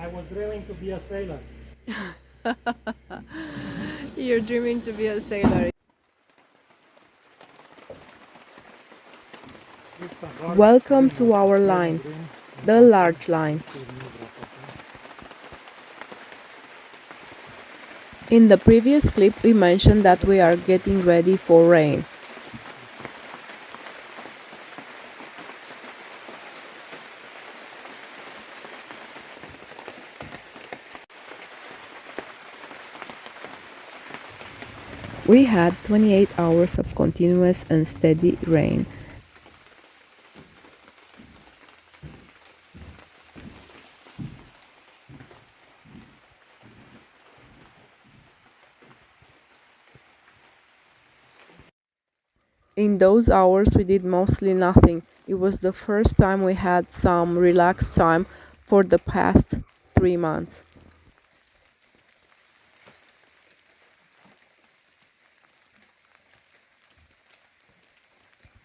I was dreaming to be a sailor. You're dreaming to be a sailor. Welcome to our line, the large line. In the previous clip, we mentioned that we are getting ready for rain. We had 28 hours of continuous and steady rain. In those hours, we did mostly nothing. It was the first time we had some relaxed time for the past 3 months.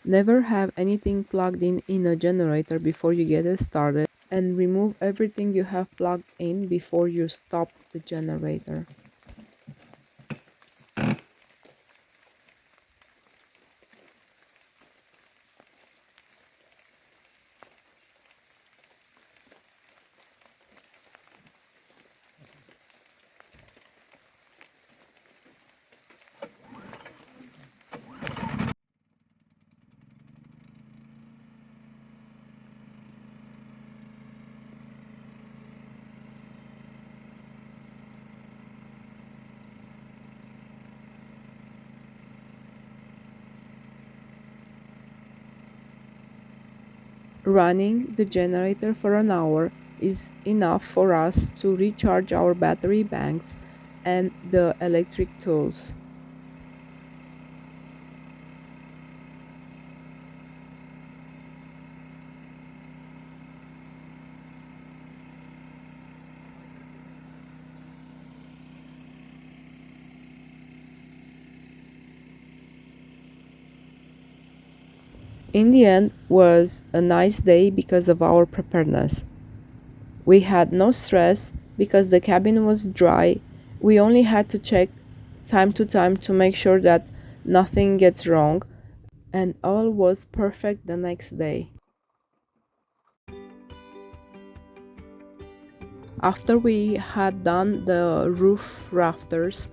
Never have anything plugged in a generator before you get it started, and remove everything you have plugged in before you stop the generator. Running the generator for an hour is enough for us to recharge our battery banks and the electric tools. In the end, was a nice day because of our preparedness. We had no stress because the cabin was dry. We only had to check time to time to make sure that nothing gets wrong, and all was perfect the next day. After we had done the roof rafters,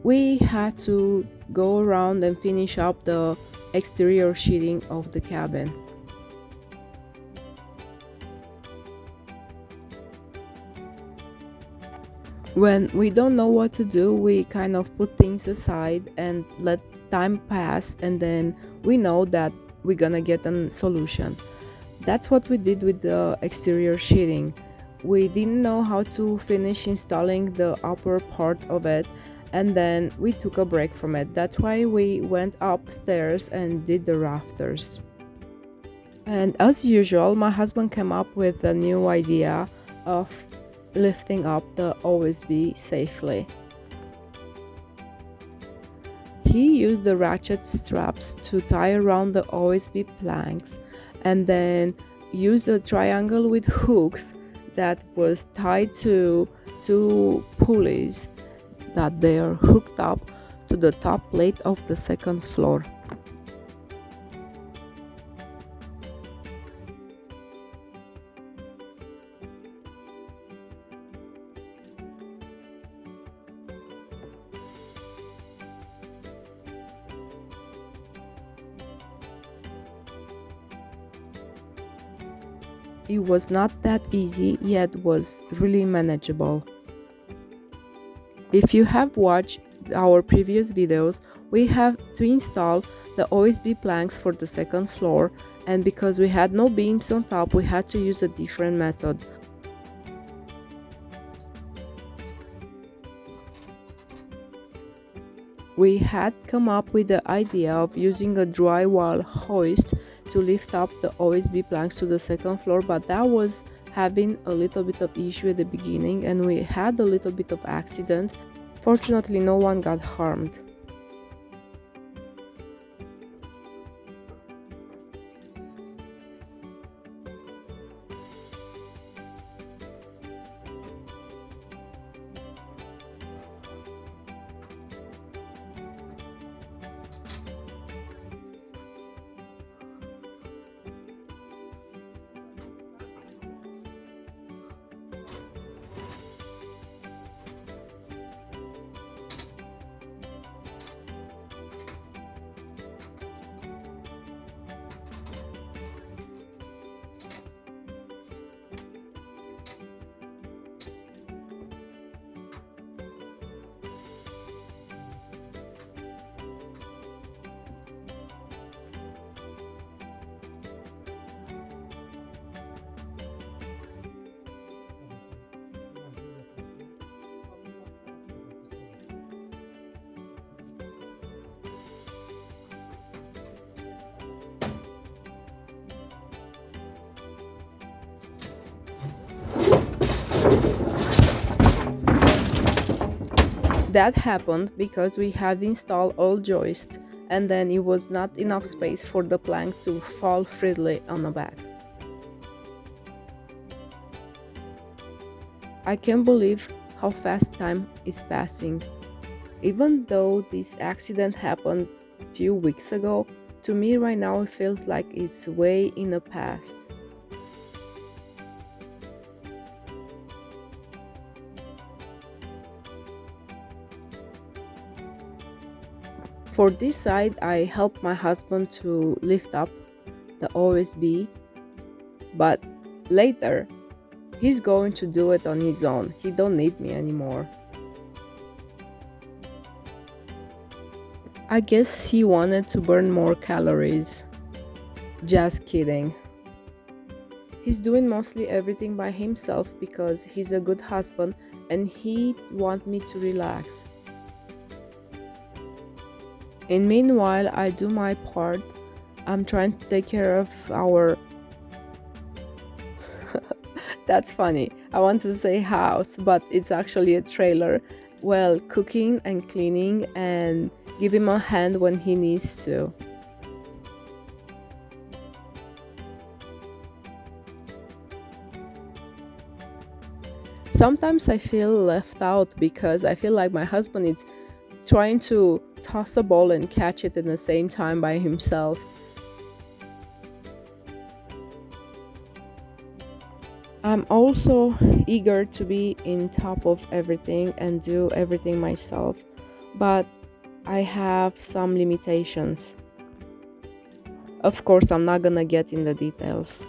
we had to go around and finish up the exterior sheathing of the cabin. When we don't know what to do, we kind of put things aside and let time pass, and then we know that we're gonna get a solution. That's what we did with the exterior sheeting. We didn't know how to finish installing the upper part of it, and then we took a break from it. That's why we went upstairs and did the rafters. And as usual, my husband came up with a new idea of lifting up the OSB safely. He used the ratchet straps to tie around the OSB planks and then used a triangle with hooks that was tied to two pulleys that they are hooked up to the top plate of the second floor. It was not that easy, yet was really manageable. If you have watched our previous videos, we have to install the OSB planks for the second floor, and because we had no beams on top, we had to use a different method. We had come up with the idea of using a drywall hoist to lift up the OSB planks to the second floor, but that was having a little bit of issue at the beginning and we had a little bit of accident. Fortunately, no one got harmed. That happened because we had installed all joists and then it was not enough space for the plank to fall freely on the back. I can't believe how fast time is passing. Even though this accident happened a few weeks ago, to me right now it feels like it's way in the past. For this side, I helped my husband to lift up the OSB, but later he's going to do it on his own. He don't need me anymore. I guess he wanted to burn more calories. Just kidding. He's doing mostly everything by himself because he's a good husband and he wants me to relax. And meanwhile, I do my part. I'm trying to take care of our... That's funny. I want to say house, but it's actually a trailer. Well, cooking and cleaning and give him a hand when he needs to. Sometimes I feel left out because I feel like my husband is trying to toss a ball and catch it at the same time by himself. I'm also eager to be in top of everything and do everything myself, but I have some limitations. Of course, I'm not gonna get in the details.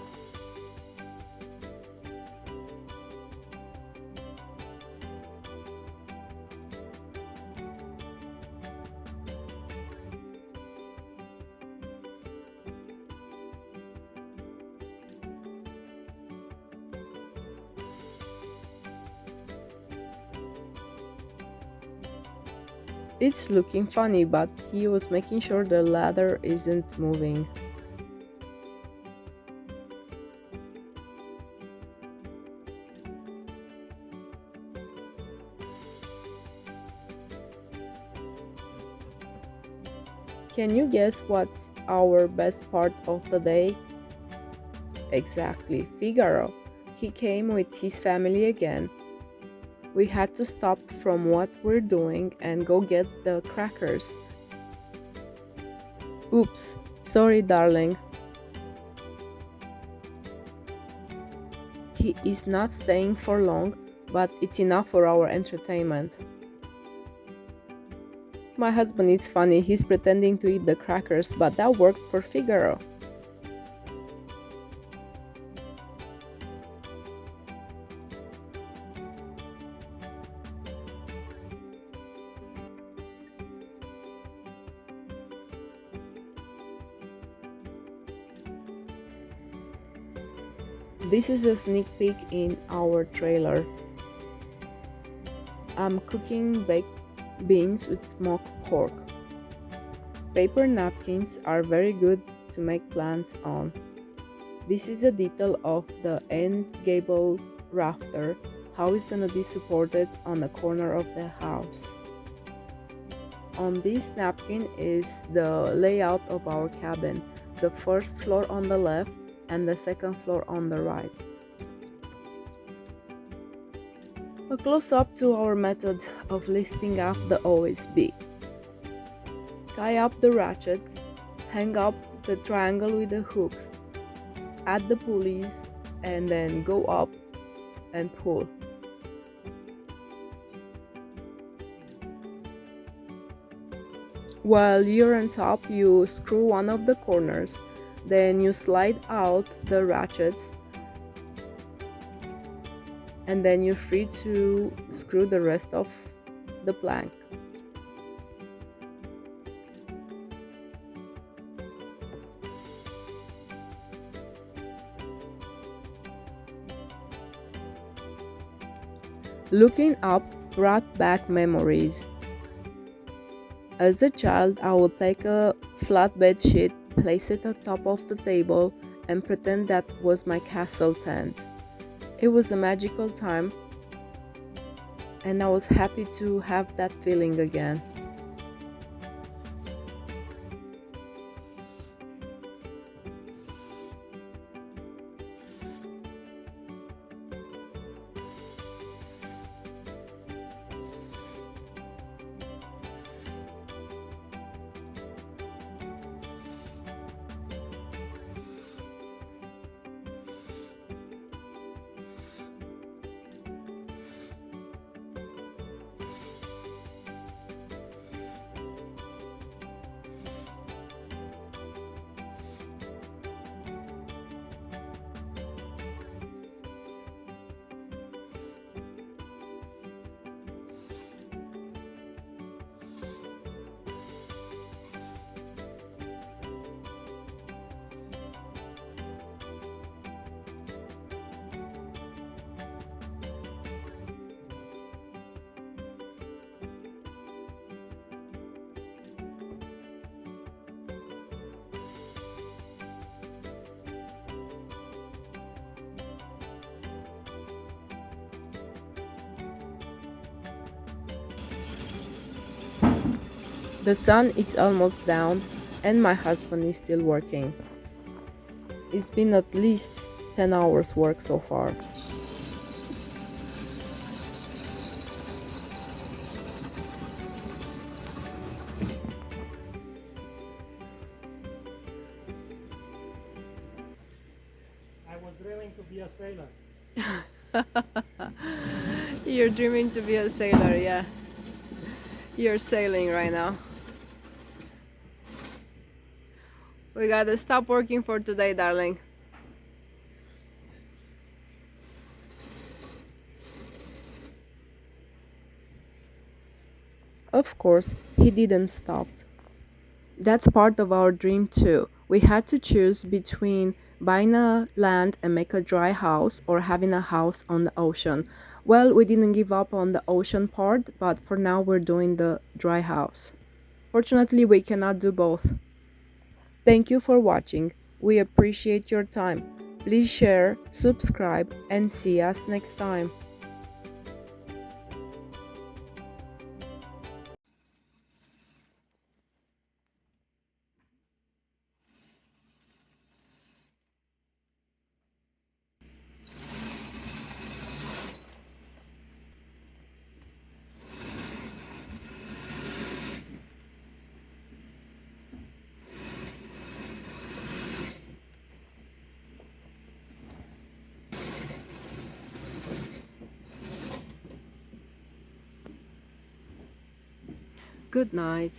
It's looking funny, but he was making sure the ladder isn't moving. Can you guess what's our best part of the day? Exactly, Figaro. He came with his family again. We had to stop from what we're doing and go get the crackers. Oops, sorry darling. He is not staying for long, but it's enough for our entertainment. My husband is funny, he's pretending to eat the crackers, but that worked for Figaro. This is a sneak peek in our trailer. I'm cooking baked beans with smoked pork. Paper napkins are very good to make plans on. This is a detail of the end gable rafter, how it's gonna be supported on the corner of the house. On this napkin is the layout of our cabin, the first floor on the left and the second floor on the right. A close-up to our method of lifting up the OSB. Tie up the ratchet, hang up the triangle with the hooks, add the pulleys, and then go up and pull. While you're on top, you screw one of the corners, then you slide out the ratchets, and then you're free to screw the rest of the plank. Looking up brought back memories. As a child, I would take a flatbed sheet, place it on top of the table, and pretend that was my castle tent. It was a magical time, and I was happy to have that feeling again. The sun is almost down, and my husband is still working. It's been at least 10 hours work so far. I was dreaming to be a sailor. You're dreaming to be a sailor, yeah. You're sailing right now. We gotta stop working for today, darling. Of course, he didn't stop. That's part of our dream too. We had to choose between buying a land and make a dry house or having a house on the ocean. Well, we didn't give up on the ocean part, but for now we're doing the dry house. Fortunately, we cannot do both. Thank you for watching. We appreciate your time. Please share, subscribe, and see us next time. Good night.